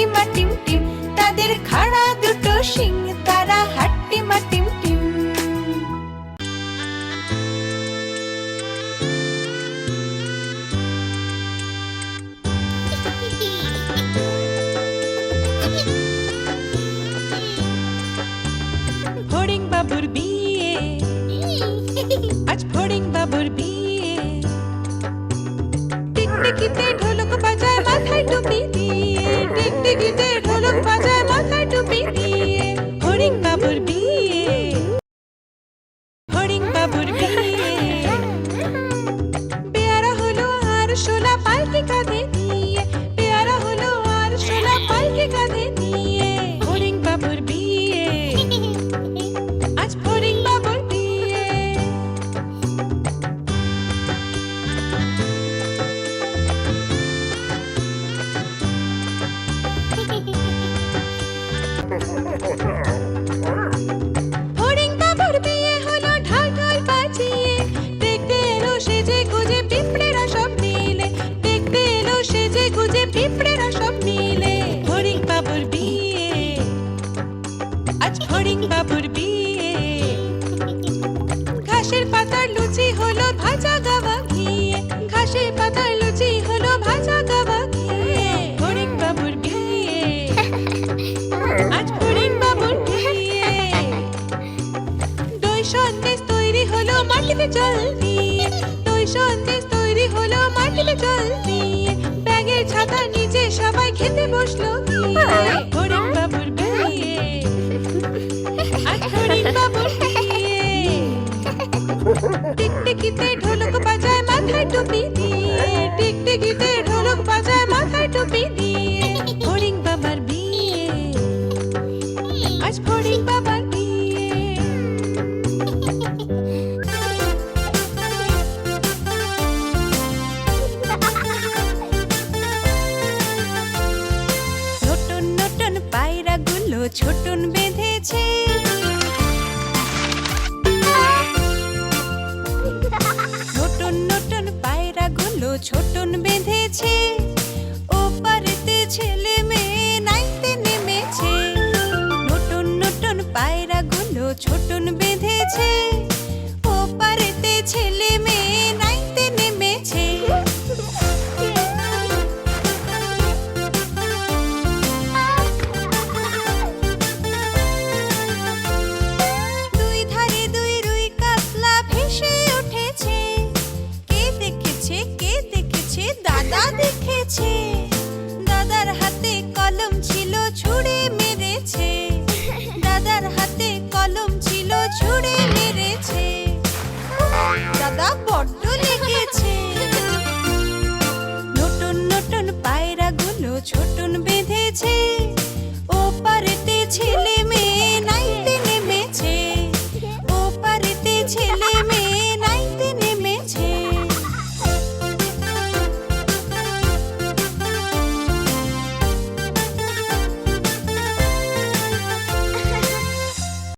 হাট্টিমা team team, তাদের খাড়া দুটো শিং, তারা হাট্টিমা টিম টিম। ফড়িং বাবুর বিয়ে, আজ ফড়িং বাবুর বিয়ে। টিকটিকিতে ঢোলক বাজায় মাথায় টুপি দিয়ে, টিকটিকিতে ঢোলক বাজায় মাথায় টুপি দিয়ে। ফড়িং বাবুর বিয়ে, ফড়িং বাবুর বিয়ে। পেয়ারা হলো আর শোলা পালকি কাঁধে নিয়ে, পেয়ারা হলো আর শোলা পালকি কাঁধে নিয়ে। ফড়িং বাবুর বিয়ে, আজ ফড়িং বাবুর বিয়ে। ফড়িং বাবুর বিয়ে হলো ঢাল ঢাল বাজিয়ে, দেখতে এলো সেজে গুজে পিঁপড়েরা সব মিলে, দেখতে এলো সেজে গুজে পিঁপড়েরা সব মিলে। ফড়িং বাবুর বিয়ে, আজ ফড়িং বাবুর বিয়ে। ঘাসের পাতার লুচি হলো ভাজা গাওয়া ঘিয়ে, ঘাসের পাতার লুচি হলো ভাজা গাওয়া ঘিয়ে। ফড়িং বাবুর বিয়ে, আজ ফড়িং বাবুর বিয়ে। দই সন্দেশ তৈরি হলো মাটিতে জল দিয়ে, দই সন্দেশ তৈরি হলো মাটিতে জল দিয়ে। ব্যাগের ছাতা নিচে সবাই খেতে বসলো গিয়ে। ফড়িং বাবুর বিয়ে, আজ ফড়িং বাবুর বিয়ে। টিকটিকিতে ঢোলক বাজায় মাথায় টুপি দিয়ে, টিকটিকিতে ঢোলক বাজায় মাথায় টুপি দিয়ে। ফড়িং বাবার বিয়ে, আজ ফড়িং বাবার বিয়ে। নতুন নতুন পায়রাগুলো ছোটন বেঁধেছে,